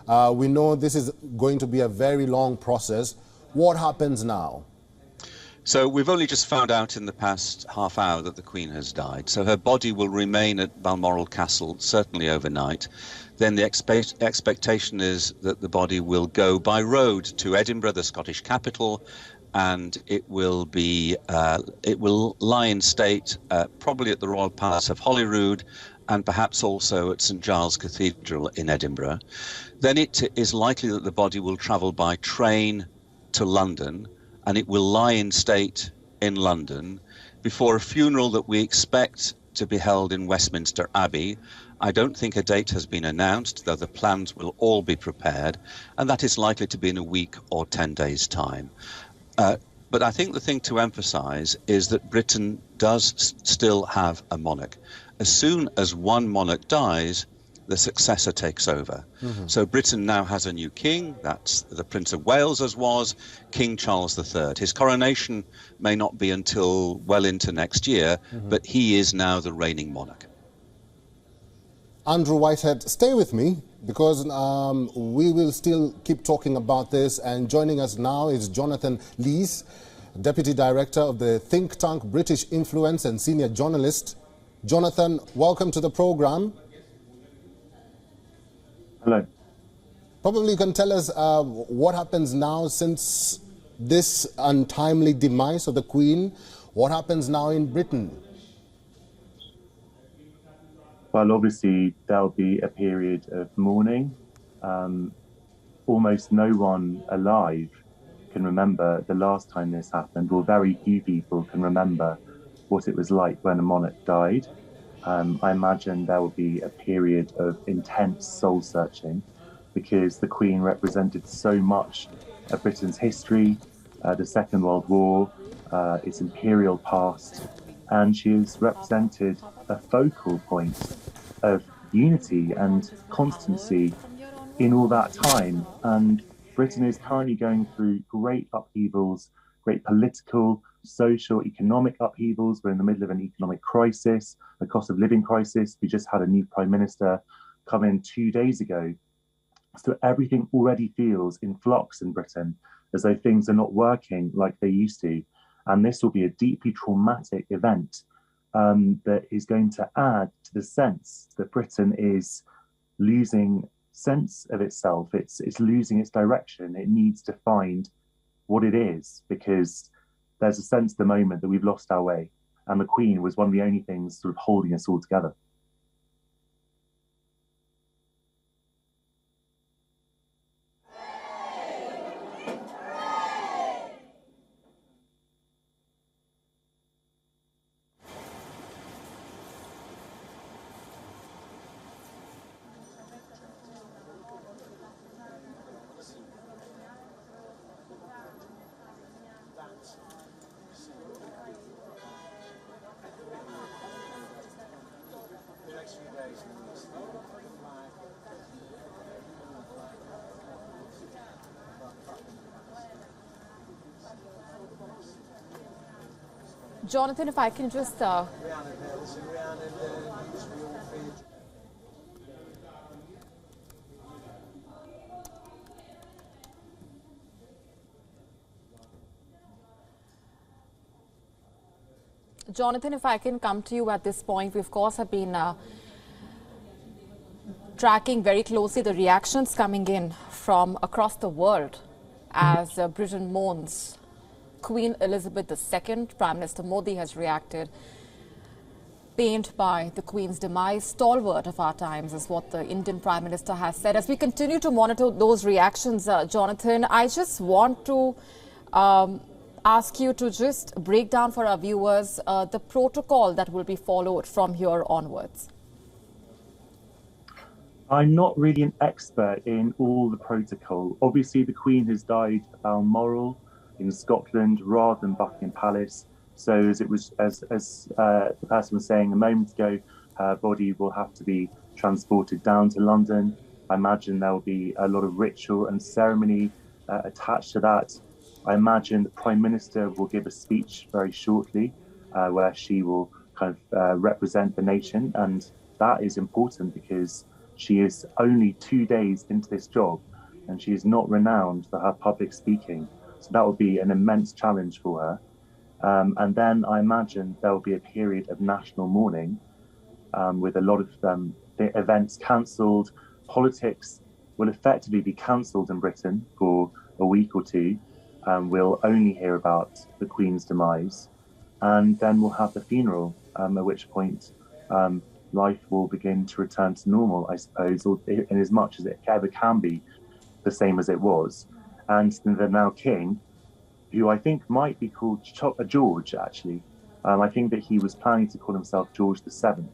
We know this is going to be a very long process. What happens now? So we've only just found out in the past half hour that the Queen has died. So her body will remain at Balmoral Castle, certainly overnight. Then the expectation is that the body will go by road to Edinburgh, the Scottish capital, and it will lie in state, probably at the Royal Palace of Holyrood, and perhaps also at St Giles Cathedral in Edinburgh. Then it is likely that the body will travel by train to London, and it will lie in state in London before a funeral that we expect to be held in Westminster Abbey. I don't think a date has been announced, though the plans will all be prepared, and that is likely to be in a week or 10 days' time. But I think the thing to emphasise is that Britain does still have a monarch. As soon as one monarch dies, the successor takes over. So Britain now has a new king. That's the Prince of Wales, as was King Charles III. His coronation may not be until well into next year, but he is now the reigning monarch. Andrew Whitehead, stay with me, because we will still keep talking about this. And joining us now is Jonathan Lees, Deputy Director of the think tank British Influence and senior journalist. Jonathan, welcome to the program. Hello. Probably you can tell us what happens now since this untimely demise of the Queen. What happens now in Britain? Well, obviously, there'll be a period of mourning. Almost no one alive can remember the last time this happened, or very few people can remember what it was like when a monarch died. I imagine there will be a period of intense soul searching, because the Queen represented so much of Britain's history, the Second World War, its imperial past, and she has represented a focal point of unity and constancy in all that time. And Britain is currently going through great upheavals, great political, social, economic upheavals. We're in the middle of an economic crisis, a cost of living crisis. We just had a new Prime Minister come in 2 days ago. So everything already feels in flux in Britain, as though things are not working like they used to. And this will be a deeply traumatic event that is going to add to the sense that Britain is losing sense of itself. It's losing its direction. It needs to find what it is, because there's a sense at the moment that we've lost our way. And the Queen was one of the only things sort of holding us all together. Jonathan, if I can just... Jonathan, if I can come to you at this point, we of course have been tracking very closely the reactions coming in from across the world as Britain mourns Queen Elizabeth II. Prime Minister Modi has reacted, pained by the Queen's demise. Stalwart of our times is what the Indian Prime Minister has said. As we continue to monitor those reactions, Jonathan, I just want to ask you to just break down for our viewers the protocol that will be followed from here onwards. I'm not really an expert in all the protocol. Obviously, the Queen has died at Balmoral in Scotland rather than Buckingham Palace. So as the person was saying a moment ago, her body will have to be transported down to London. I imagine there will be a lot of ritual and ceremony attached to that. I imagine the Prime Minister will give a speech very shortly where she will kind of represent the nation. And that is important because She is only 2 days into this job, and she is not renowned for her public speaking. So that will be an immense challenge for her. And then I imagine there will be a period of national mourning with a lot of the events cancelled. Politics will effectively be cancelled in Britain for a week or two. We'll only hear about the Queen's demise. And then we'll have the funeral, at which point life will begin to return to normal, I suppose, or in as much as it ever can be the same as it was. And the now king, who I think might be called George, actually. I think that he was planning to call himself George VII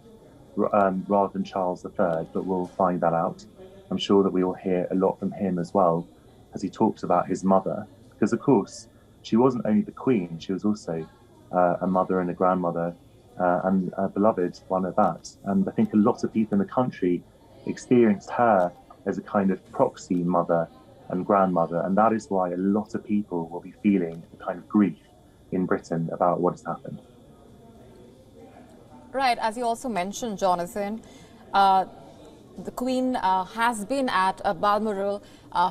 rather than Charles III, but we'll find that out. I'm sure that we will hear a lot from him as well as he talks about his mother, because of course she wasn't only the Queen, she was also a mother and a grandmother and a beloved one at that. And I think a lot of people in the country experienced her as a kind of proxy mother and grandmother, and that is why a lot of people will be feeling a kind of grief in Britain about what has happened. Right, as you also mentioned, Jonathan, the Queen has been at Balmoral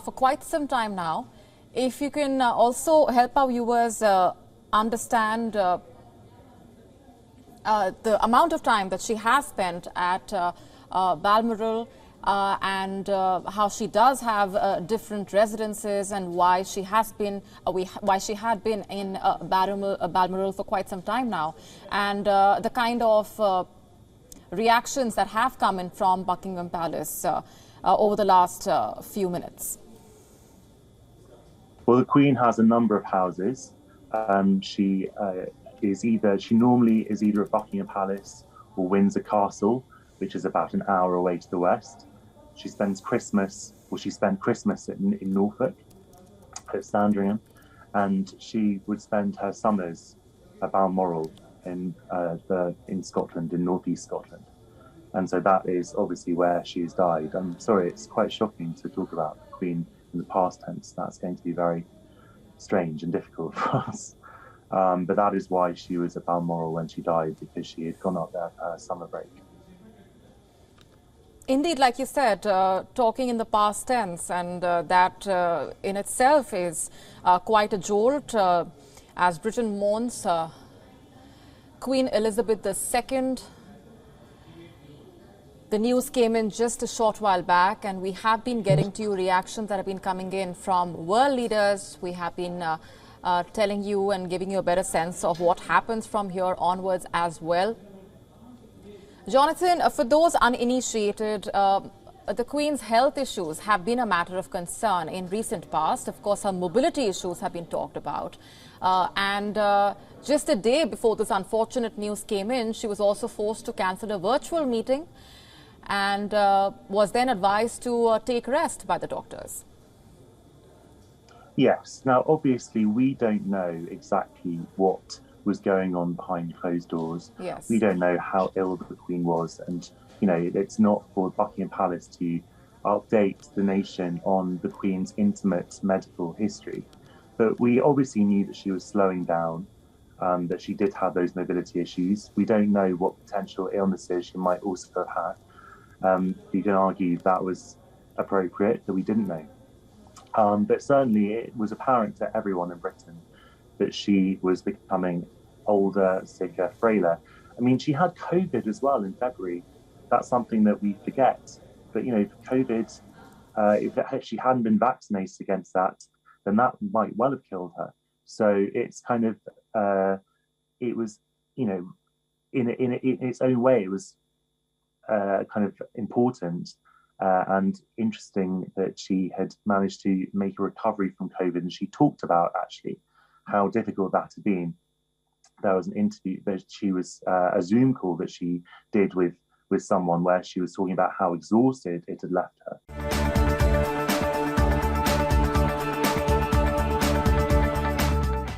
for quite some time now. If you can also help our viewers understand the amount of time that she has spent at Balmoral, and how she does have different residences, and why she has been, why she had been in Balmoral for quite some time now, and the kind of reactions that have come in from Buckingham Palace over the last few minutes. Well, the Queen has a number of houses. She normally is either at Buckingham Palace or Windsor Castle, which is about an hour away to the west. She spent Christmas in Norfolk, at Sandringham, and she would spend her summers at Balmoral in Scotland, in northeast Scotland. And so that is obviously where she's died. I'm sorry, it's quite shocking to talk about the Queen in the past tense. That's going to be very strange and difficult for us. But that is why she was at Balmoral when she died, because she had gone up there for her summer break. Indeed, like you said, talking in the past tense, and that in itself is quite a jolt as Britain mourns Queen Elizabeth II. The news came in just a short while back, and we have been getting to you reactions that have been coming in from world leaders. We have been telling you and giving you a better sense of what happens from here onwards as well. Jonathan, for those uninitiated, the Queen's health issues have been a matter of concern in recent past. Of course, her mobility issues have been talked about. And just a day before this unfortunate news came in, she was also forced to cancel a virtual meeting and was then advised to take rest by the doctors. Yes. Now, obviously, we don't know exactly what was going on behind closed doors. Yes. We don't know how ill the Queen was, and it's not for Buckingham Palace to update the nation on the Queen's intimate medical history. But we obviously knew that she was slowing down, that she did have those mobility issues. We don't know what potential illnesses she might also have had. You can argue that was appropriate, that we didn't know. But certainly it was apparent to everyone in Britain that she was becoming older, sicker, frailer. I mean, she had COVID as well in February. That's something that we forget. But, COVID, if she hadn't been vaccinated against that, then that might well have killed her. So it's kind of, it was, in its own way, it was kind of important and interesting that she had managed to make a recovery from COVID. And she talked about actually how difficult that had been. There was an interview that she was, a Zoom call that she did with someone where she was talking about how exhausted it had left her.